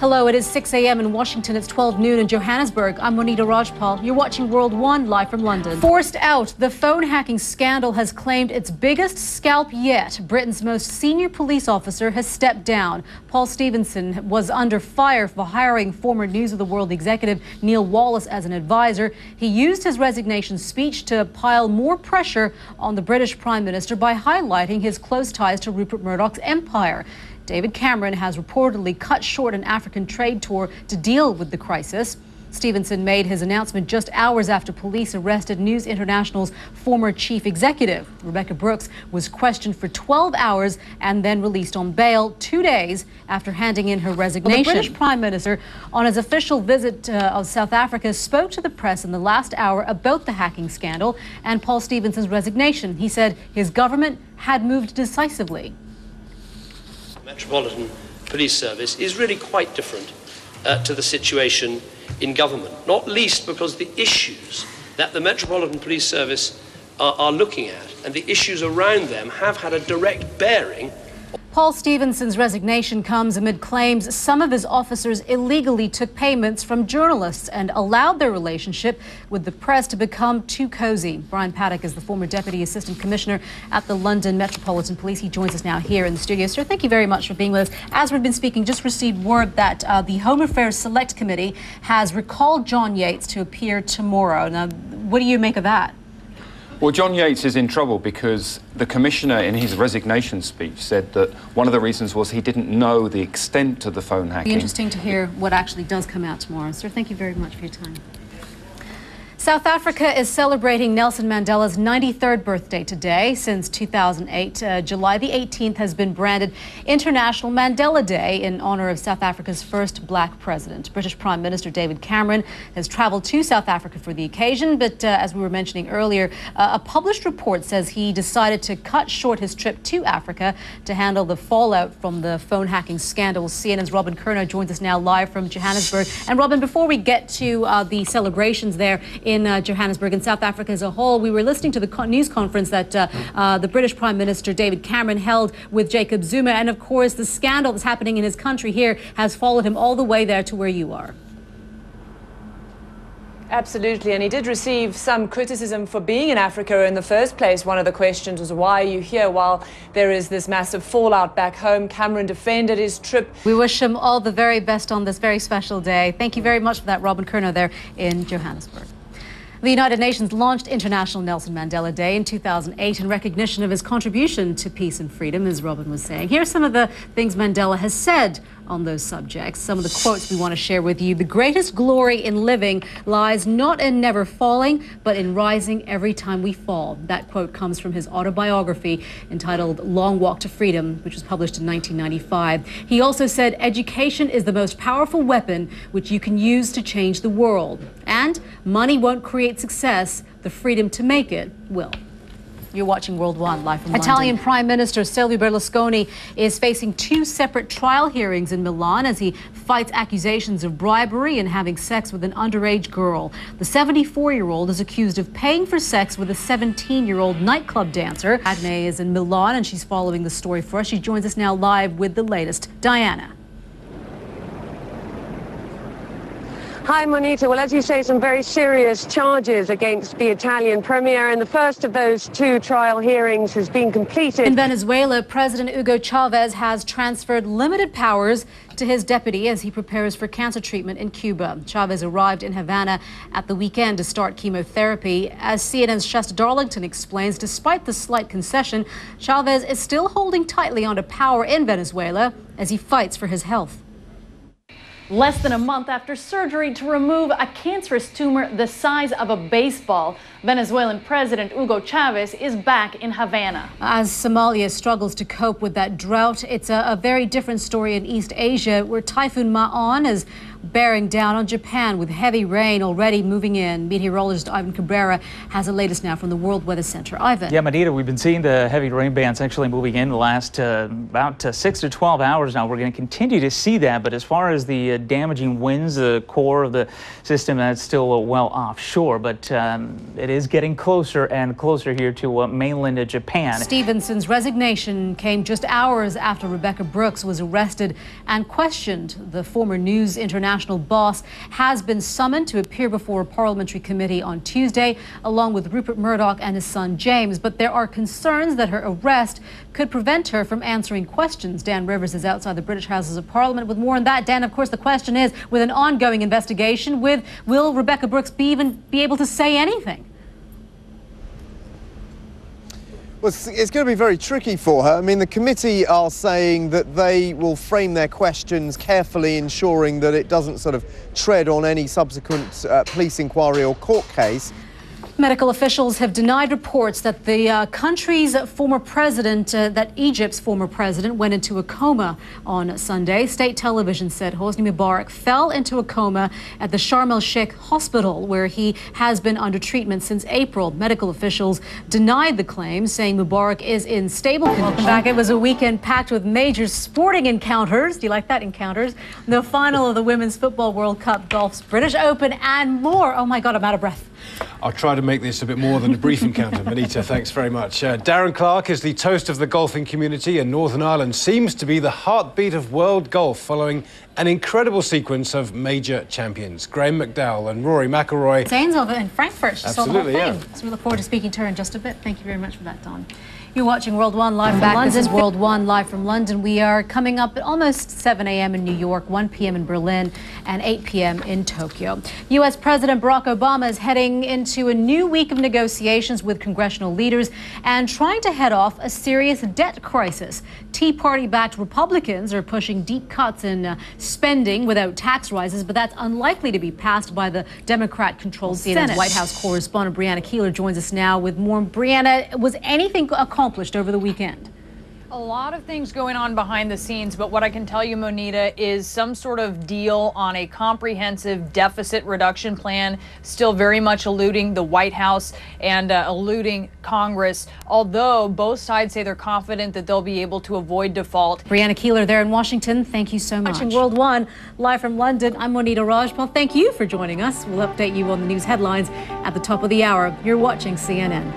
Hello, it is 6 a.m. in Washington. It's 12 noon in Johannesburg. I'm Monita Rajpal. You're watching World 1 live from London. Forced out, the phone hacking scandal has claimed its biggest scalp yet. Britain's most senior police officer has stepped down. Paul Stevenson was under fire for hiring former News of the World executive Neil Wallace as an advisor. He used his resignation speech to pile more pressure on the British Prime Minister by highlighting his close ties to Rupert Murdoch's empire. David Cameron has reportedly cut short an African trade tour to deal with the crisis. Stevenson made his announcement just hours after police arrested News International's former chief executive. Rebecca Brooks was questioned for 12 hours and then released on bail 2 days after handing in her resignation. Well, the British Prime Minister, on his official visit of South Africa, spoke to the press in the last hour about the hacking scandal and Paul Stevenson's resignation. He said his government had moved decisively. Metropolitan Police Service is really quite different to the situation in government, not least because the issues that the Metropolitan Police Service are looking at and the issues around them have had a direct bearing. Paul Stevenson's resignation comes amid claims some of his officers illegally took payments from journalists and allowed their relationship with the press to become too cozy. Brian Paddock is the former Deputy Assistant Commissioner at the London Metropolitan Police. He joins us now here in the studio. Sir, thank you very much for being with us. As we've been speaking, just received word that the Home Affairs Select Committee has recalled John Yates to appear tomorrow. Now, what do you make of that? Well, John Yates is in trouble because the Commissioner in his resignation speech said that one of the reasons was he didn't know the extent of the phone hacking. It'll be interesting to hear what actually does come out tomorrow. Sir, thank you very much for your time. South Africa is celebrating Nelson Mandela's 93rd birthday today. Since 2008, July the 18th has been branded International Mandela Day in honor of South Africa's first black president. British Prime Minister David Cameron has traveled to South Africa for the occasion, but as we were mentioning earlier, a published report says he decided to cut short his trip to Africa to handle the fallout from the phone hacking scandal. CNN's Robin Curnow joins us now live from Johannesburg. And Robin, before we get to the celebrations there in Johannesburg and South Africa as a whole, we were listening to the news conference that the British Prime Minister David Cameron held with Jacob Zuma, and of course the scandal that's happening in his country here has followed him all the way there to where you are. Absolutely, and he did receive some criticism for being in Africa in the first place. One of the questions was, why are you here while there is this massive fallout back home? Cameron defended his trip. We wish him all the very best on this very special day. Thank you very much for that, Robin Curnow there in Johannesburg. The United Nations launched International Nelson Mandela Day in 2008 in recognition of his contribution to peace and freedom, as Robin was saying. Here are some of the things Mandela has said on those subjects, some of the quotes we want to share with you. The greatest glory in living lies not in never falling, but in rising every time we fall. That quote comes from his autobiography entitled Long Walk to Freedom, which was published in 1995. He also said, education is the most powerful weapon which you can use to change the world. And money won't create success, the freedom to make it will. You're watching World 1 live from London. Italian Prime Minister Silvio Berlusconi is facing 2 separate trial hearings in Milan as he fights accusations of bribery and having sex with an underage girl. The 74-year-old is accused of paying for sex with a 17-year-old nightclub dancer. Agne is in Milan and she's following the story for us. She joins us now live with the latest. Diana. Hi, Monita. Well, as you say, some very serious charges against the Italian premier, and the first of those 2 trial hearings has been completed. In Venezuela, President Hugo Chavez has transferred limited powers to his deputy as he prepares for cancer treatment in Cuba. Chavez arrived in Havana at the weekend to start chemotherapy. As CNN's Shasta Darlington explains, despite the slight concession, Chavez is still holding tightly onto power in Venezuela as he fights for his health. Less than a month after surgery to remove a cancerous tumor the size of a baseball, Venezuelan President Hugo Chavez is back in Havana. As Somalia struggles to cope with that drought, it's a very different story in East Asia, where Typhoon Ma-on is bearing down on Japan with heavy rain already moving in. Meteorologist Ivan Cabrera has the latest now from the World Weather Center. Ivan. Yeah, Monita, we've been seeing the heavy rain bands actually moving in the last about 6 to 12 hours now. We're going to continue to see that, but as far as the damaging winds, the core of the system, that's still well offshore, but it is getting closer and closer here to mainland Japan. Stevenson's resignation came just hours after Rebecca Brooks was arrested and questioned. The former News International boss has been summoned to appear before a parliamentary committee on Tuesday, along with Rupert Murdoch and his son James. But there are concerns that her arrest could prevent her from answering questions. Dan Rivers is outside the British Houses of Parliament with more on that. Dan, of course, the question is, with an ongoing investigation, will Rebecca Brooks even be able to say anything? Well, it's going to be very tricky for her. I mean, the committee are saying that they will frame their questions carefully, ensuring that it doesn't sort of tread on any subsequent police inquiry or court case. Medical officials have denied reports that the country's former president, that Egypt's former president, went into a coma on Sunday. State television said Hosni Mubarak fell into a coma at the Sharm el-Sheikh hospital, where he has been under treatment since April. Medical officials denied the claim, saying Mubarak is in stable condition. Welcome back. It was a weekend packed with major sporting encounters. Do you like that, encounters? The final of the Women's Football World Cup, golf's British Open, and more. Oh my God, I'm out of breath. I'll try to make this a bit more than a brief encounter. Monita, thanks very much. Darren Clarke is the toast of the golfing community, and Northern Ireland seems to be the heartbeat of world golf following an incredible sequence of major champions. Graham McDowell and Rory McIlroy. Zanesova in Frankfurt. She saw the whole thing. Yeah. So we look forward to speaking to her in just a bit. Thank you very much for that, Don. You're watching World One live from London. This is World One live from London. We are coming up at almost 7 a.m. in New York, 1 p.m. in Berlin, and 8 p.m. in Tokyo. U.S. President Barack Obama is heading into a new week of negotiations with congressional leaders and trying to head off a serious debt crisis. Tea Party-backed Republicans are pushing deep cuts in spending without tax rises, but that's unlikely to be passed by the Democrat-controlled Senate. White House correspondent Brianna Keeler joins us now with more. Brianna, was anything accomplished over the weekend? A lot of things going on behind the scenes, but what I can tell you, Monita, is some sort of deal on a comprehensive deficit reduction plan, still very much eluding the White House and eluding Congress, although both sides say they're confident that they'll be able to avoid default. Brianna Keeler there in Washington, thank you so much. Watching World One live from London, I'm Monita Rajpal. Thank you for joining us. We'll update you on the news headlines at the top of the hour. You're watching CNN.